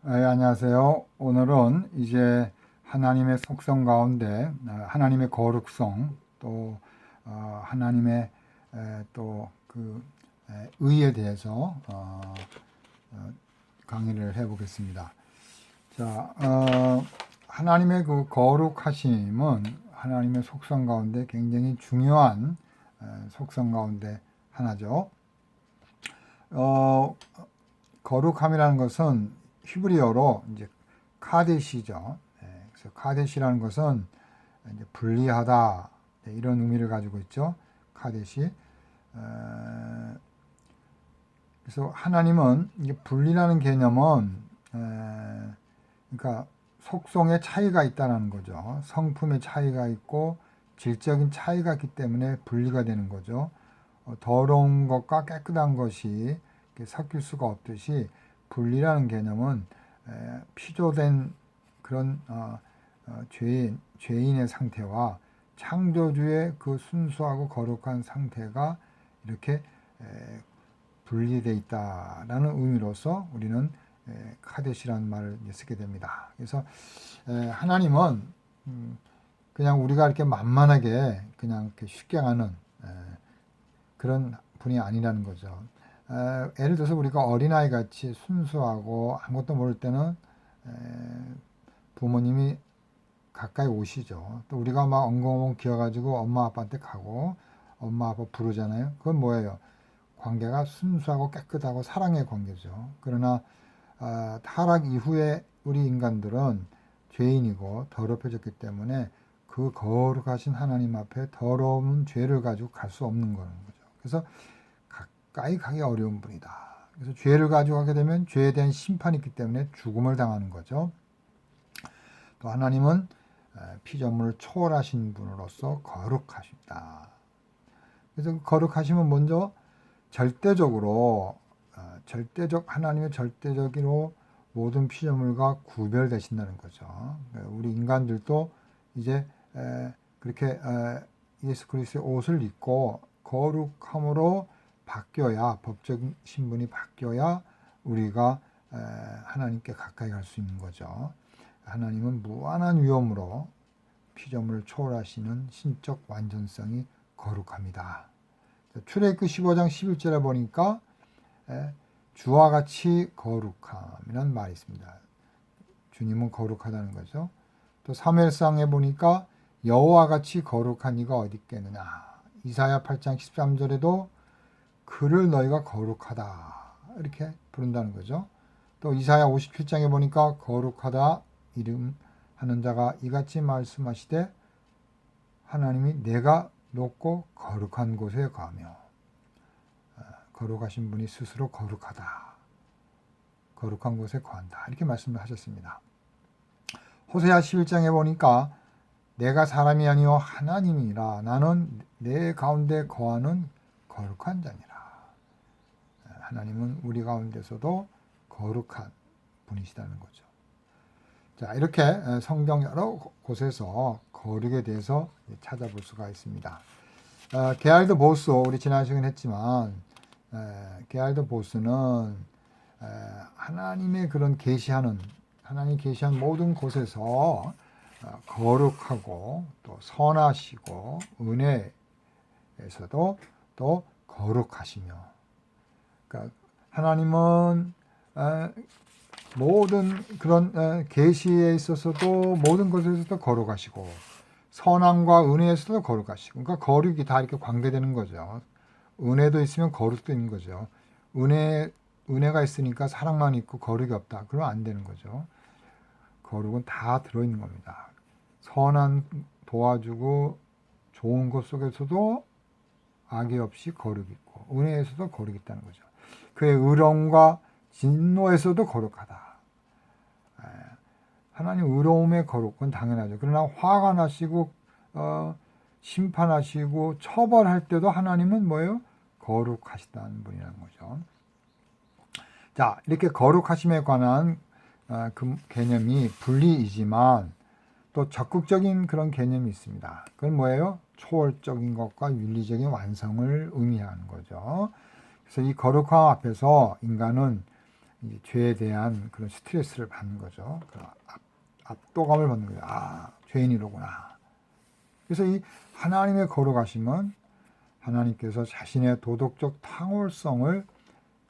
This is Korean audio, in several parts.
안녕하세요. 오늘은 이제 하나님의 속성 가운데 하나님의 거룩성 또 하나님의 또그 의에 대해서 강의를 해보겠습니다. 자, 하나님의 그 거룩하심은 하나님의 속성 가운데 굉장히 중요한 속성 가운데 하나죠. 거룩함이라는 것은 히브리어로 이제 카데시죠. 그래서 카데시라는 것은 이제 분리하다 이런 의미를 가지고 있죠. 카데시. 그래서 하나님은 이게 분리라는 개념은 그러니까 속성의 차이가 있다는 거죠. 성품의 차이가 있고 질적인 차이가 있기 때문에 분리가 되는 거죠. 더러운 것과 깨끗한 것이 섞일 수가 없듯이 분리라는 개념은 피조된 그런 죄인의 상태와 창조주의 그 순수하고 거룩한 상태가 이렇게 분리되어 있다라는 의미로서 우리는 카데시라는 말을 쓰게 됩니다. 그래서 하나님은 그냥 우리가 이렇게 만만하게 그냥 이렇게 쉽게 하는 그런 분이 아니라는 거죠. 예를 들어서 우리가 어린아이 같이 순수하고 아무것도 모를 때는 부모님이 가까이 오시죠. 또 우리가 막 엉엉엉 기어가지고 엄마 아빠한테 가고 엄마 아빠 부르잖아요. 그건 뭐예요? 관계가 순수하고 깨끗하고 사랑의 관계죠. 그러나 타락 이후에 우리 인간들은 죄인이고 더럽혀졌기 때문에 그 거룩하신 하나님 앞에 더러운 죄를 가지고 갈 수 없는 거죠. 그래서 가까이 가기 어려운 분이다. 그래서 죄를 가지고 가게 되면 죄에 대한 심판이 있기 때문에 죽음을 당하는 거죠. 또 하나님은 피조물을 초월하신 분으로서 거룩하십니다. 그래서 거룩하심은 먼저 절대적으로 하나님의 절대적으로 모든 피조물과 구별되신다는 거죠. 우리 인간들도 이제 그렇게 예수 그리스도의 옷을 입고 거룩함으로 바뀌어야, 법적인 신분이 바뀌어야 우리가 하나님께 가까이 갈 수 있는 거죠. 하나님은 무한한 위엄으로 피조물을 초월하시는 신적 완전성이 거룩합니다. 출애굽기 15장 11절에 보니까 주와 같이 거룩함이라는 말이 있습니다. 주님은 거룩하다는 거죠. 또 사무엘상에 보니까 여호와 같이 거룩한 이가 어디 있겠느냐. 이사야 8장 13절에도 그를 너희가 거룩하다 이렇게 부른다는 거죠. 또 이사야 57장에 보니까 거룩하다 이름하는 자가 이같이 말씀하시되 하나님이 내가 높고 거룩한 곳에 가며 거룩하신 분이 스스로 거룩하다. 거룩한 곳에 거한다. 이렇게 말씀을 하셨습니다. 호세아 11장에 보니까 내가 사람이 아니요 하나님이라 나는 내 가운데 거하는 거룩한 자니라. 하나님은 우리 가운데서도 거룩한 분이시다는 거죠. 자, 이렇게 성경 여러 곳에서 거룩에 대해서 찾아볼 수가 있습니다. 게알드 보스, 우리 지난 시간에 했지만 게알드 보스는 하나님의 그런 하나님 계시한 모든 곳에서 거룩하고 또 선하시고 은혜에서도 또 거룩하시며, 그러니까 하나님은 모든 그런 계시에 있어서도 모든 것에서도 거룩하시고 선함과 은혜에서도 거룩하시고, 그러니까 거룩이 다 이렇게 관계되는 거죠. 은혜도 있으면 거룩도 있는 거죠. 은혜가 있으니까 사랑만 있고 거룩이 없다. 그러면 안 되는 거죠. 거룩은 다 들어있는 겁니다. 선한 도와주고 좋은 것 속에서도 악이 없이 거룩이 있고 은혜에서도 거룩이 있다는 거죠. 그의 의로움과 진노에서도 거룩하다. 하나님 의로움의 거룩은 당연하죠. 그러나 화가 나시고 심판하시고 처벌할 때도 하나님은 뭐예요? 거룩하시다는 분이라는 거죠. 자, 이렇게 거룩하심에 관한 그 개념이 분리이지만 또 적극적인 그런 개념이 있습니다. 그건 뭐예요? 초월적인 것과 윤리적인 완성을 의미하는 거죠. 그래서 이 거룩함 앞에서 인간은 이제 죄에 대한 그런 스트레스를 받는 거죠. 압도감을 받는 거죠. 아, 죄인이로구나. 그래서 이 하나님의 거룩하심은 하나님께서 자신의 도덕적 탕월성을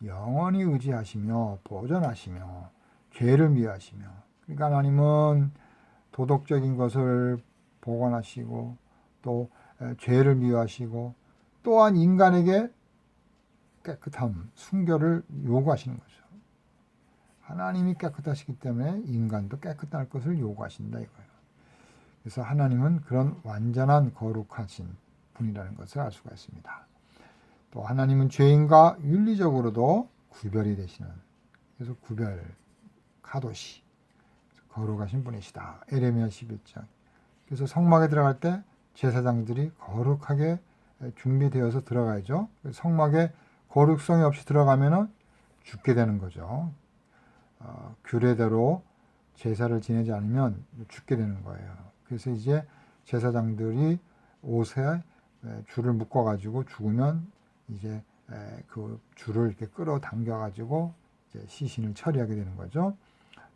영원히 의지하시며 보존하시며 죄를 미워하시며, 그러니까 하나님은 도덕적인 것을 보관하시고 또 죄를 미워하시고 또한 인간에게 깨끗함, 순결을 요구하시는 거죠. 하나님이 깨끗하시기 때문에 인간도 깨끗할 것을 요구하신다 이거예요. 그래서 하나님은 그런 완전한 거룩하신 분이라는 것을 알 수가 있습니다. 또 하나님은 죄인과 윤리적으로도 구별이 되시는, 그래서 구별, 카도시, 거룩하신 분이시다. 에레미야 11장. 그래서 성막에 들어갈 때 제사장들이 거룩하게 준비되어서 들어가야죠. 성막에 거룩성이 없이 들어가면은 죽게 되는 거죠. 규례대로 제사를 지내지 않으면 죽게 되는 거예요. 그래서 이제 제사장들이 옷에 줄을 묶어 가지고 죽으면 이제 그 줄을 이렇게 끌어당겨 가지고 이제 시신을 처리하게 되는 거죠.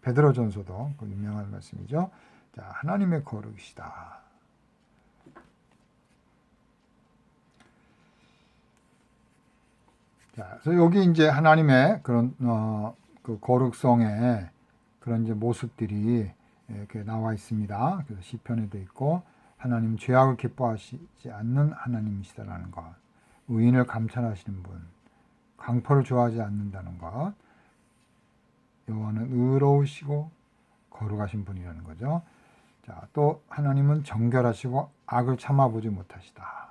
베드로전서도 그 유명한 말씀이죠. 자, 하나님의 거룩이시다. 자, 그래서 여기 이제 하나님의 그런 그 거룩성의 그런 이제 모습들이 이렇게 나와 있습니다. 그래서 시편에도 있고, 하나님 죄악을 기뻐하시지 않는 하나님이시다라는 것, 의인을 감찰하시는 분, 강포를 좋아하지 않는다는 것, 여호와는 의로우시고 거룩하신 분이라는 거죠. 자, 또 하나님은 정결하시고 악을 참아보지 못하시다.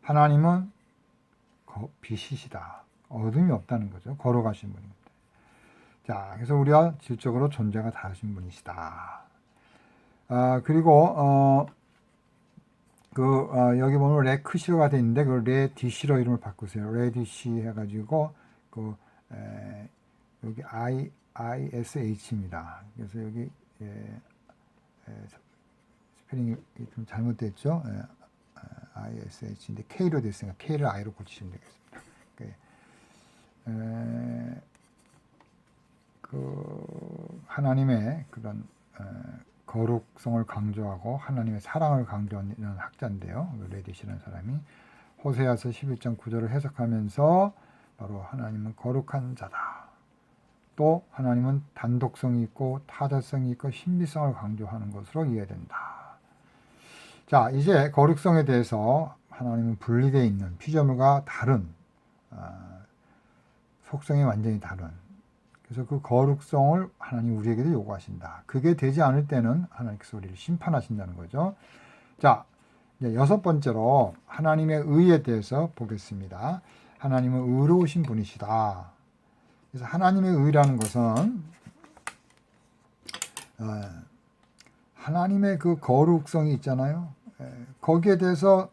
하나님은 빛이시다. 어둠이 없다는 거죠. 거룩하신 분입니다. 자, 그래서 우리와 질적으로 존재가 다르신 분이시다. 그리고 여기 보면 레크시로가 되어 있는데 그 레디시로 이름을 바꾸세요. 레디시 해가지고 여기 ISH입니다. 그래서 여기 스페링이 좀 잘못됐죠. ISH인데 K로 됐으니까 K를 I로 고치시면 되겠습니다. 그 하나님의 그런 거룩성을 강조하고 하나님의 사랑을 강조하는 학자인데요. 레디시라는 사람이 호세아서 11장 9절을 해석하면서 바로 하나님은 거룩한 자다. 또 하나님은 단독성이 있고 타자성이 있고 신비성을 강조하는 것으로 이해된다. 자, 이제 거룩성에 대해서 하나님은 분리되어 있는 피조물과 다른 속성이 완전히 다른, 그래서 그 거룩성을 하나님 우리에게도 요구하신다. 그게 되지 않을 때는 하나님께서 우리를 심판하신다는 거죠. 자, 이제 여섯 번째로 하나님의 의에 대해서 보겠습니다. 하나님은 의로우신 분이시다. 그래서 하나님의 의라는 것은 하나님의 그 거룩성이 있잖아요. 거기에 대해서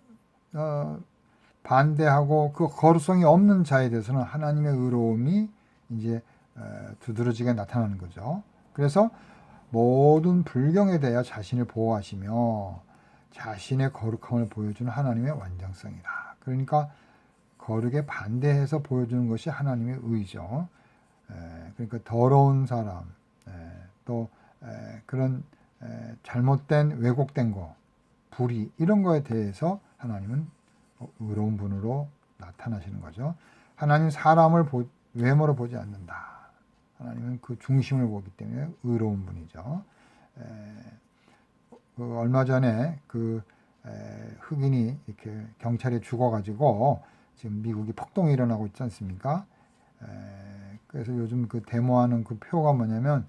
반대하고 그 거룩성이 없는 자에 대해서는 하나님의 의로움이 이제 두드러지게 나타나는 거죠. 그래서 모든 불경에 대하여 자신을 보호하시며 자신의 거룩함을 보여주는 하나님의 완전성이다. 그러니까 거룩에 반대해서 보여주는 것이 하나님의 의죠. 그러니까 더러운 사람, 또 그런 잘못된 왜곡된 거, 불의 이런 거에 대해서 하나님은 의로운 분으로 나타나시는 거죠. 하나님 사람을 외모로 보지 않는다. 하나님은 그 중심을 보기 때문에 의로운 분이죠. 얼마 전에 그 흑인이 이렇게 경찰에 죽어가지고 지금 미국이 폭동이 일어나고 있지 않습니까? 그래서 요즘 그 데모하는 그 표가 뭐냐면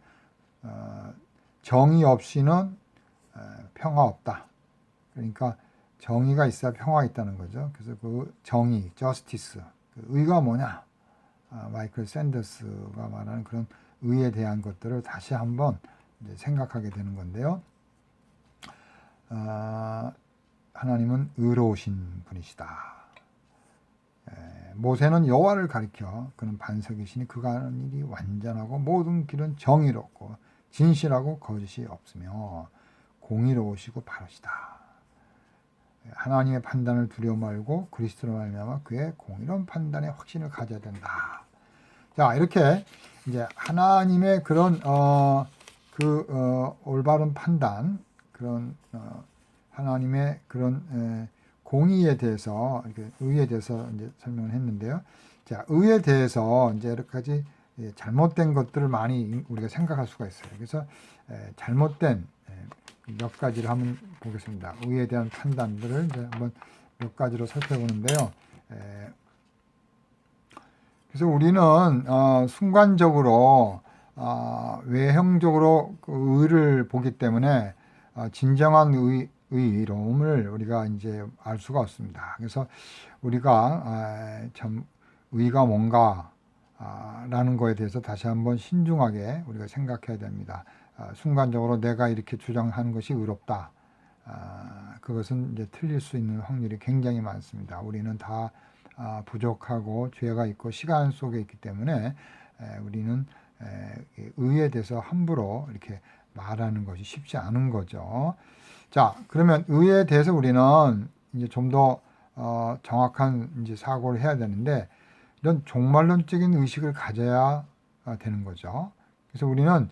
정의 없이는 평화 없다. 그러니까 정의가 있어야 평화가 있다는 거죠. 그래서 그 정의, 저스티스, 그 의가 뭐냐? 마이클 샌더스가 말하는 그런 의에 대한 것들을 다시 한번 이제 생각하게 되는 건데요. 하나님은 의로우신 분이시다. 모세는 여호와를 가리켜 그는 반석이시니 그가 하는 일이 완전하고 모든 길은 정의롭고 진실하고 거짓이 없으며 공의로우시고 바르시다. 하나님의 판단을 두려워 말고 그리스도로 말미암아 그의 공의로운 판단에 확신을 가져야 된다. 자, 이렇게 이제 하나님의 그런 올바른 판단, 그런 하나님의 그런 공의에 대해서, 의에 대해서 이제 설명을 했는데요. 자, 의에 대해서 이제 여러 가지 잘못된 것들을 많이 우리가 생각할 수가 있어요. 그래서 잘못된 몇 가지를 한번 보겠습니다. 의에 대한 판단들을 이제 한번 몇 가지로 살펴보는데요. 그래서 우리는 순간적으로 외형적으로 그 의를 보기 때문에 진정한 의로움을 우리가 이제 알 수가 없습니다. 그래서 우리가 참 의가 뭔가 라는 거에 대해서 다시 한번 신중하게 우리가 생각해야 됩니다. 순간적으로 내가 이렇게 주장하는 것이 의롭다. 그것은 이제 틀릴 수 있는 확률이 굉장히 많습니다. 우리는 다 부족하고 죄가 있고 시간 속에 있기 때문에 우리는 의에 대해서 함부로 이렇게 말하는 것이 쉽지 않은 거죠. 자, 그러면 의에 대해서 우리는 이제 좀 더 정확한 이제 사고를 해야 되는데 이런 종말론적인 의식을 가져야 되는 거죠. 그래서 우리는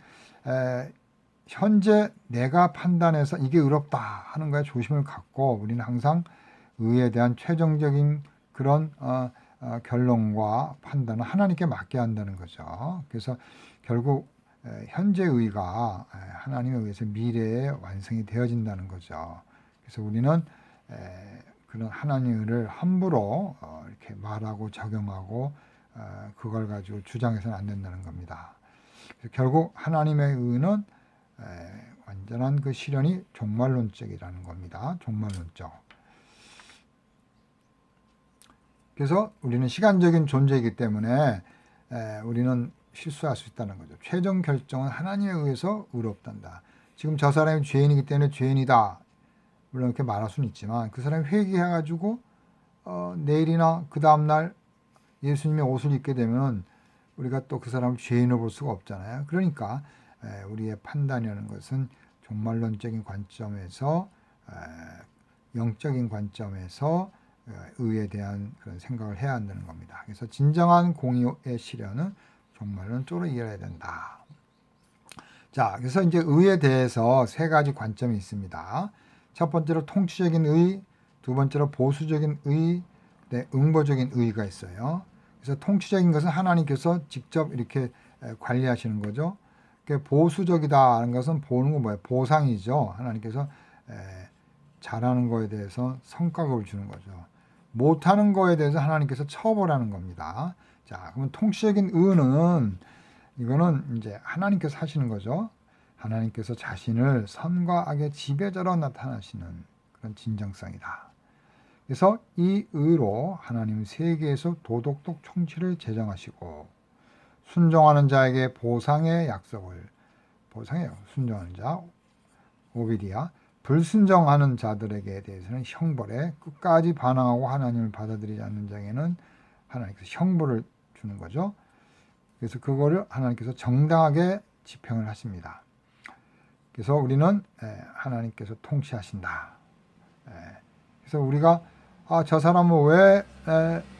현재 내가 판단해서 이게 의롭다 하는 거에 조심을 갖고 우리는 항상 의에 대한 최종적인 그런 결론과 판단은 하나님께 맡게 한다는 거죠. 그래서 결국 현재 의가 하나님에 의해서 미래에 완성이 되어진다는 거죠. 그래서 우리는 그런 하나님의 의를 함부로 이렇게 말하고 적용하고 그걸 가지고 주장해서는 안 된다는 겁니다. 그래서 결국 하나님의 의는 완전한 그 실현이 종말론적이라는 겁니다. 종말론적. 그래서 우리는 시간적인 존재이기 때문에 우리는 실수할 수 있다는 거죠. 최종 결정은 하나님에 의해서 의롭단다. 지금 저 사람이 죄인이기 때문에 죄인이다. 물론 이렇게 말할 수는 있지만 그 사람이 회개해가지고 내일이나 그 다음날 예수님의 옷을 입게 되면 우리가 또 그 사람을 죄인으로 볼 수가 없잖아요. 그러니까 우리의 판단이라는 것은 종말론적인 관점에서 영적인 관점에서 의에 대한 그런 생각을 해야 한다는 겁니다. 그래서 진정한 공의의 실현은 종말론적으로 이해해야 된다. 자, 그래서 이제 의에 대해서 세 가지 관점이 있습니다. 첫 번째로 통치적인 의, 두 번째로 보수적인 의, 네, 응보적인 의가 있어요. 그래서 통치적인 것은 하나님께서 직접 이렇게 관리하시는 거죠. 보수적이다는 것은 보는 건 뭐예요? 보상이죠. 하나님께서 잘하는 거에 대해서 성과급을 주는 거죠. 못하는 거에 대해서 하나님께서 처벌하는 겁니다. 자, 그러면 통치적인 의는 이거는 이제 하나님께서 하시는 거죠. 하나님께서 자신을 선과 악의 지배자로 나타나시는 그런 진정성이다. 그래서 이 의로 하나님은 세계에서 도덕적 총치를 제정하시고 순종하는 자에게 보상의 약속을 보상해요. 순종하는 자 오비디아 불순종하는 자들에게 대해서는 형벌에 끝까지 반항하고 하나님을 받아들이지 않는 자에게는 하나님께서 형벌을 주는 거죠. 그래서 그거를 하나님께서 정당하게 집행을 하십니다. 그래서 우리는 하나님께서 통치하신다. 그래서 우리가 저 사람은 왜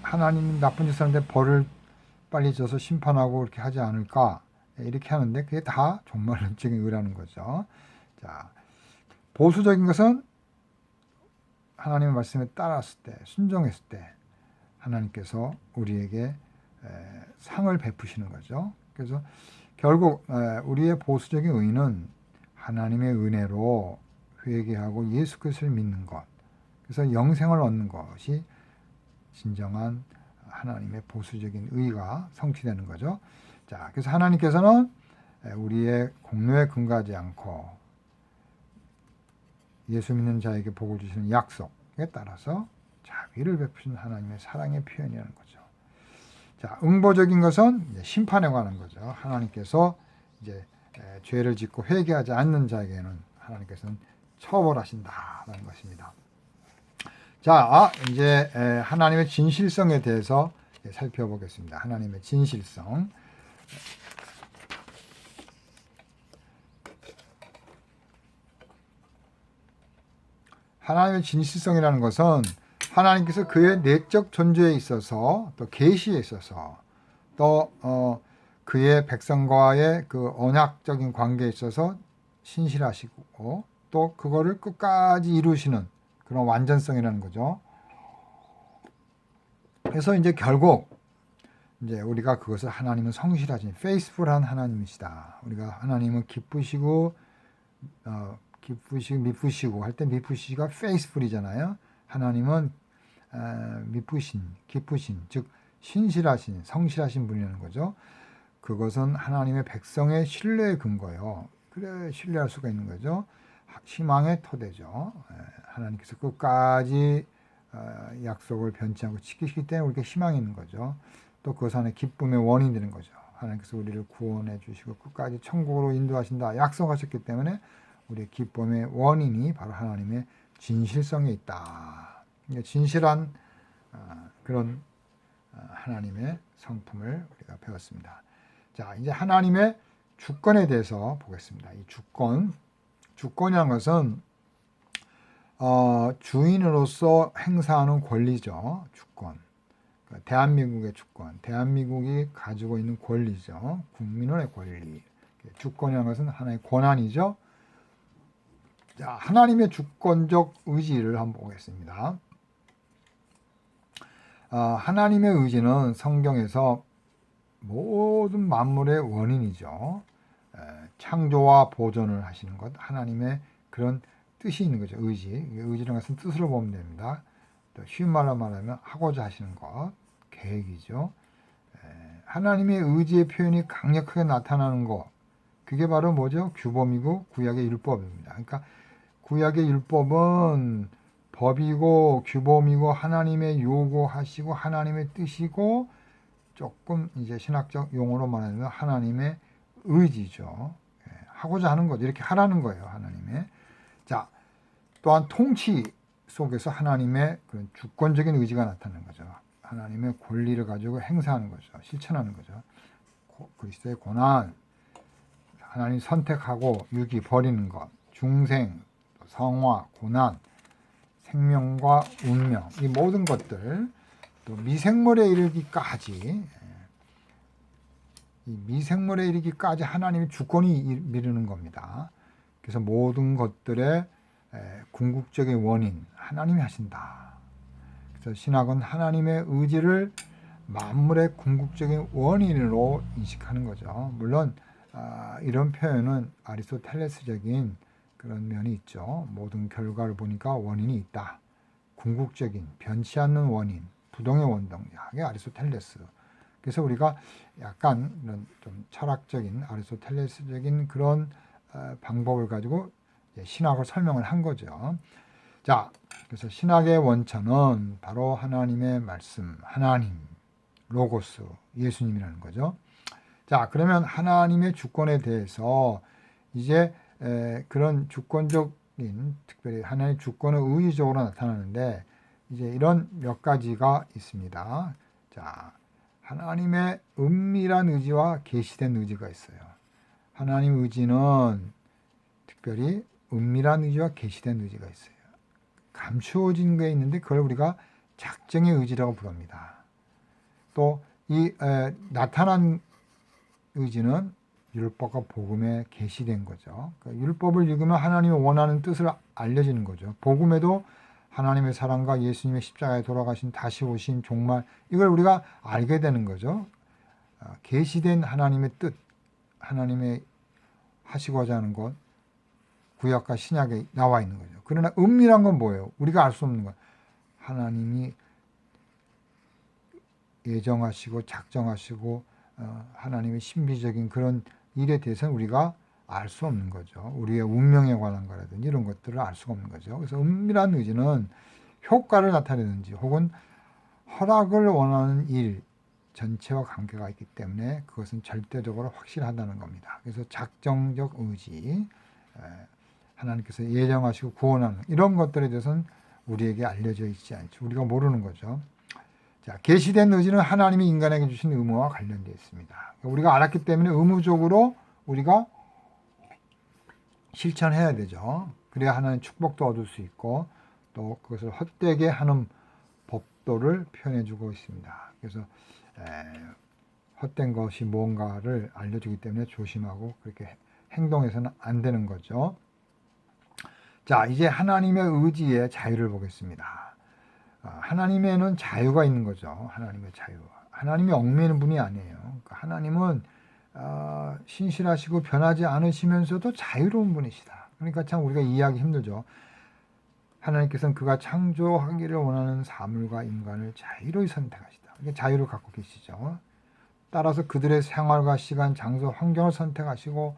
하나님 나쁜 짓을 하는데 벌을 빨리 줘서 심판하고 이렇게 하지 않을까? 이렇게 하는데 그게 다 종말론적인 의라는 거죠. 자, 보수적인 것은 하나님의 말씀에 따랐을 때, 순종했을 때 하나님께서 우리에게 상을 베푸시는 거죠. 그래서 결국 우리의 보수적인 의는 하나님의 은혜로 회개하고 예수 그리스도를 믿는 것, 그래서 영생을 얻는 것이 진정한 하나님의 보수적인 의가 성취되는 거죠. 자, 그래서 하나님께서는 우리의 공로에 근거하지 않고 예수 믿는 자에게 복을 주시는 약속에 따라서 자비를 베푸시는 하나님의 사랑의 표현이라는 거죠. 자, 응보적인 것은 심판에 관한 거죠. 하나님께서 이제 죄를 짓고 회개하지 않는 자에게는 하나님께서는 처벌하신다라는 것입니다. 자, 이제 하나님의 진실성에 대해서 살펴보겠습니다. 하나님의 진실성. 하나님의 진실성이라는 것은 하나님께서 그의 내적 존재에 있어서 또 계시에 있어서 또 그의 백성과의 그 언약적인 관계에 있어서 신실하시고 또 그거를 끝까지 이루시는 그런 완전성이라는 거죠. 그래서 이제 결국 이제 우리가 그것을 하나님은 성실하신 페이스풀한 하나님이시다. 우리가 하나님은 기쁘시고 미쁘시고 할 때 미쁘시가 페이스풀이잖아요. 하나님은 기쁘신 즉 신실하신 성실하신 분이라는 거죠. 그것은 하나님의 백성의 신뢰의 근거예요. 그래 신뢰할 수가 있는 거죠. 희망의 토대죠. 하나님께서 끝까지 약속을 변치 않고 지키시기 때문에 우리가 희망이 있는 거죠. 또 그것 안에 기쁨의 원인이 되는 거죠. 하나님께서 우리를 구원해 주시고 끝까지 천국으로 인도하신다 약속하셨기 때문에 우리의 기쁨의 원인이 바로 하나님의 진실성에 있다. 진실한 그런 하나님의 성품을 우리가 배웠습니다. 자, 이제 하나님의 주권에 대해서 보겠습니다. 이 주권이라는 것은 주인으로서 행사하는 권리죠. 주권. 대한민국의 주권. 대한민국이 가지고 있는 권리죠. 국민의 권리. 주권이라는 것은 하나의 권한이죠. 자, 하나님의 주권적 의지를 한번 보겠습니다. 하나님의 의지는 성경에서 모든 만물의 원인이죠. 창조와 보존을 하시는 것, 하나님의 그런 뜻이 있는 거죠. 의지라는 것은 뜻으로 보면 됩니다. 또 쉬운 말로 말하면 하고자 하시는 것, 계획이죠. 하나님의 의지의 표현이 강력하게 나타나는 것, 그게 바로 뭐죠? 규범이고 구약의 율법입니다. 그러니까 구약의 율법은 법이고 규범이고 하나님의 요구하시고 하나님의 뜻이고 조금 이제 신학적 용어로 말하면 하나님의 의지죠. 하고자 하는 거죠. 이렇게 하라는 거예요. 하나님의. 자, 또한 통치 속에서 하나님의 그런 주권적인 의지가 나타나는 거죠. 하나님의 권리를 가지고 행사하는 거죠. 실천하는 거죠. 그리스도의 고난, 하나님 선택하고 유기 버리는 것, 중생, 성화, 고난, 생명과 운명, 이 모든 것들, 또 미생물에 이르기까지, 이 미생물에 이르기까지 하나님의 주권이 미루는 겁니다. 그래서 모든 것들의 궁극적인 원인, 하나님이 하신다. 그래서 신학은 하나님의 의지를 만물의 궁극적인 원인으로 인식하는 거죠. 물론 이런 표현은 아리스토텔레스적인 그런 면이 있죠. 모든 결과를 보니까 원인이 있다. 궁극적인 변치 않는 원인, 부동의 원동력이 아리스토텔레스. 그래서 우리가 약간 이런 좀 철학적인 아리스토텔레스적인 그런 방법을 가지고 신학을 설명을 한 거죠. 자, 그래서 신학의 원천은 바로 하나님의 말씀, 하나님, 로고스, 예수님이라는 거죠. 자, 그러면 하나님의 주권에 대해서 이제 그런 주권적인, 특별히 하나님의 주권은 의의적으로 나타나는데 이제 이런 몇 가지가 있습니다. 자, 하나님의 은밀한 의지와 계시된 의지가 있어요. 하나님 의지는 특별히 은밀한 의지와 계시된 의지가 있어요. 감추어진 게 있는데 그걸 우리가 작정의 의지라고 부릅니다. 또 이 나타난 의지는 율법과 복음에 계시된 거죠. 그러니까 율법을 읽으면 하나님이 원하는 뜻을 알려지는 거죠. 복음에도 하나님의 사랑과 예수님의 십자가에 돌아가신 다시 오신 종말, 이걸 우리가 알게 되는 거죠. 계시된 하나님의 뜻, 하나님의 하시고자 하는 것, 구약과 신약에 나와 있는 거죠. 그러나 은밀한 건 뭐예요? 우리가 알 수 없는 것. 하나님이 예정하시고 작정하시고 하나님의 신비적인 그런 일에 대해서는 우리가 알 수 없는 거죠. 우리의 운명에 관한 거라든지 이런 것들을 알 수가 없는 거죠. 그래서 은밀한 의지는 효과를 나타내는지 혹은 허락을 원하는 일 전체와 관계가 있기 때문에 그것은 절대적으로 확실하다는 겁니다. 그래서 작정적 의지, 하나님께서 예정하시고 구원하는 이런 것들에 대해서는 우리에게 알려져 있지 않죠. 우리가 모르는 거죠. 자, 계시된 의지는 하나님이 인간에게 주신 의무와 관련되어 있습니다. 우리가 알았기 때문에 의무적으로 우리가 실천해야 되죠. 그래야 하나님 축복도 얻을 수 있고 또 그것을 헛되게 하는 법도를 표현해 주고 있습니다. 그래서 헛된 것이 뭔가를 알려주기 때문에 조심하고 그렇게 행동해서는 안 되는 거죠. 자, 이제 하나님의 의지의 자유를 보겠습니다. 하나님에는 자유가 있는 거죠. 하나님의 자유. 하나님이 얽매이는 분이 아니에요. 그러니까 하나님은 신실하시고 변하지 않으시면서도 자유로운 분이시다. 그러니까 참 우리가 이해하기 힘들죠. 하나님께서는 그가 창조하기를 원하는 사물과 인간을 자유로이 선택하시다. 이게 자유를 갖고 계시죠. 따라서 그들의 생활과 시간, 장소, 환경을 선택하시고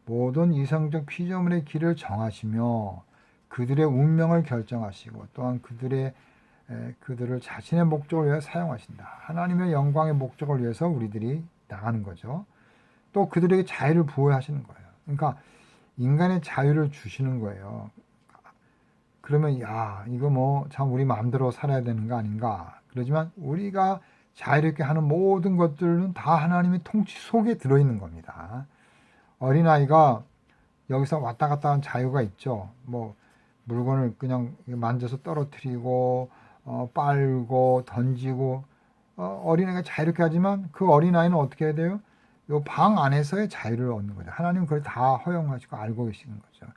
모든 이성적 피조물의 길을 정하시며 그들의 운명을 결정하시고 또한 그들을 자신의 목적을 위해 사용하신다. 하나님의 영광의 목적을 위해서 우리들이 나가는 거죠. 또 그들에게 자유를 부여하시는 거예요. 그러니까 인간의 자유를 주시는 거예요. 그러면 이거 뭐 참 우리 마음대로 살아야 되는 거 아닌가. 그러지만 우리가 자유롭게 하는 모든 것들은 다 하나님의 통치 속에 들어있는 겁니다. 어린아이가 여기서 왔다 갔다 하는 자유가 있죠. 뭐 물건을 그냥 만져서 떨어뜨리고 빨고 던지고 어린아이가 자유롭게 하지만 그 어린아이는 어떻게 해야 돼요? 요 방 안에서의 자유를 얻는 거죠. 하나님은 그걸 다 허용하시고 알고 계시는 거죠.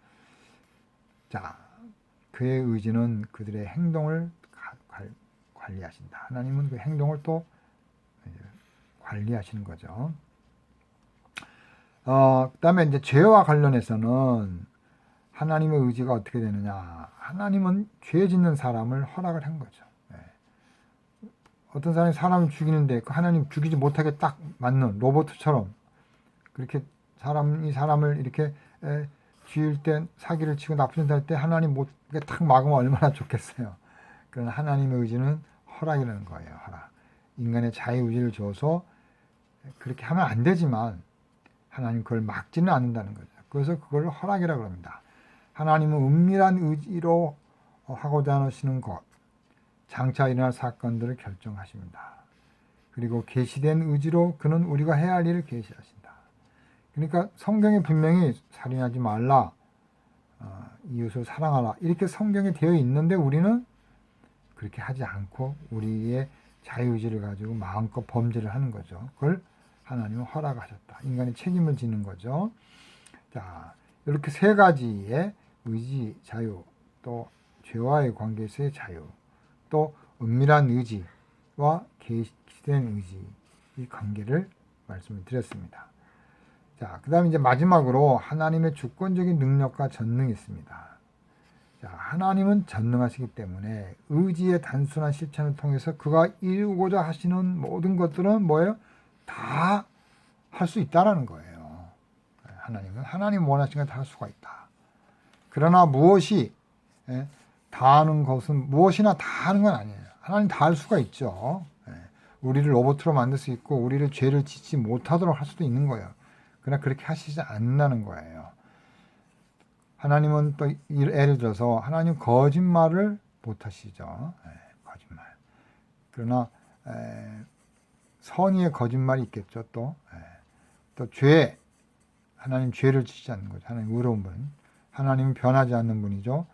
자, 그의 의지는 그들의 행동을 관리하신다. 하나님은 그 행동을 또 관리하시는 거죠. 그다음에 이제 죄와 관련해서는 하나님의 의지가 어떻게 되느냐. 하나님은 죄 짓는 사람을 허락을 한 거죠. 어떤 사람을 죽이는데 그 하나님 죽이지 못하게 딱 맞는 로봇처럼 그렇게 사람을 이렇게 죽일 때 사기를 치고 나쁜 짓 할 때 하나님 못 딱 막으면 얼마나 좋겠어요. 그런 하나님의 의지는 허락이라는 거예요. 허락. 인간의 자유의지를 줘서 그렇게 하면 안 되지만 하나님 그걸 막지는 않는다는 거죠. 그래서 그걸 허락이라고 합니다. 하나님은 은밀한 의지로 하고자 하시는 것, 장차 일어날 사건들을 결정하십니다. 그리고 계시된 의지로 그는 우리가 해야 할 일을 계시하신다. 그러니까 성경에 분명히 살인하지 말라, 이웃을 사랑하라 이렇게 성경에 되어 있는데 우리는 그렇게 하지 않고 우리의 자유의지를 가지고 마음껏 범죄를 하는 거죠. 그걸 하나님은 허락하셨다. 인간이 책임을 지는 거죠. 자, 이렇게 세 가지의 의지, 자유, 또 죄와의 관계에서의 자유, 또 은밀한 의지와 계시된 의지, 이 관계를 말씀을 드렸습니다. 자, 그 다음에 이제 마지막으로 하나님의 주권적인 능력과 전능이 있습니다. 자, 하나님은 전능하시기 때문에 의지의 단순한 실천을 통해서 그가 이루고자 하시는 모든 것들은 뭐예요? 다 할 수 있다라는 거예요. 하나님 원하시는 건 다 할 수가 있다. 그러나 무엇이 다 하는 것은 무엇이나 다 하는 건 아니에요. 하나님 다 할 수가 있죠. 우리를 로봇으로 만들 수 있고 우리를 죄를 짓지 못하도록 할 수도 있는 거예요. 그러나 그렇게 하시지 않는다는 거예요. 하나님은 또 예를 들어서 하나님 거짓말을 못하시죠. 거짓말. 그러나 선의의 거짓말이 있겠죠. 또 죄. 하나님 죄를 지시지 않는 거죠. 하나님 의로운 분. 하나님은 변하지 않는 분이죠.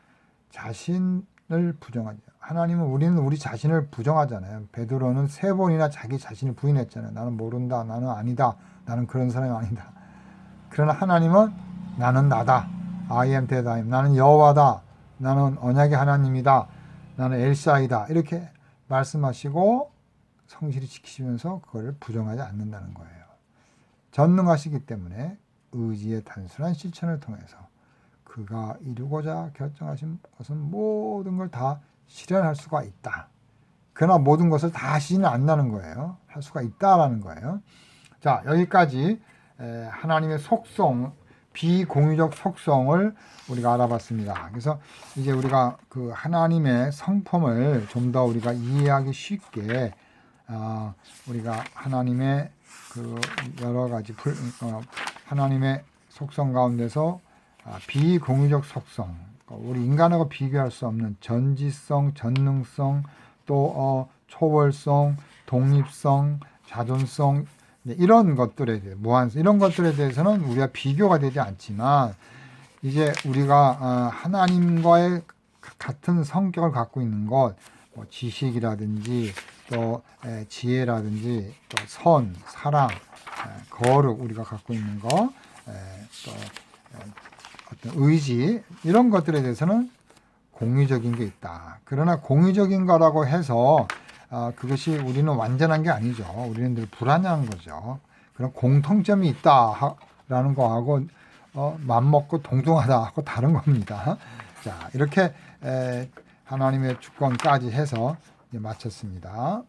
자신을 부정하죠. 하나님은 우리 자신을 부정하잖아요. 베드로는 3번이나 자기 자신을 부인했잖아요. 나는 모른다. 나는 아니다. 나는 그런 사람이 아니다. 그러나 하나님은 나는 나다. I am that I am. 나는 여호와다. 나는 언약의 하나님이다. 나는 엘사이다. 이렇게 말씀하시고 성실히 지키시면서 그걸 부정하지 않는다는 거예요. 전능하시기 때문에 의지의 단순한 실천을 통해서 그가 이루고자 결정하신 것은 모든 걸 다 실현할 수가 있다. 그러나 모든 것을 다 하시지는 않는다는 거예요. 할 수가 있다라는 거예요. 자, 여기까지 하나님의 속성, 비공유적 속성을 우리가 알아봤습니다. 그래서 이제 우리가 그 하나님의 성품을 좀 더 우리가 이해하기 쉽게 우리가 하나님의 그 여러 가지 하나님의 속성 가운데서 비공유적 속성, 우리 인간하고 비교할 수 없는 전지성, 전능성, 또 초월성, 독립성, 자존성 이런 것들에 대해 무한성 이런 것들에 대해서는 우리가 비교가 되지 않지만 이제 우리가 하나님과의 같은 성격을 갖고 있는 것, 뭐 지식이라든지 또 지혜라든지 또 선, 사랑, 거룩 우리가 갖고 있는 거, 또 어떤 의지 이런 것들에 대해서는 공유적인 게 있다. 그러나 공유적인 거라고 해서 그것이 우리는 완전한 게 아니죠. 우리는 늘 불완전한 거죠. 그런 공통점이 있다라는 거하고 맘먹고 동등하다 하고 다른 겁니다. 자, 이렇게 하나님의 주권까지 해서 이제 마쳤습니다.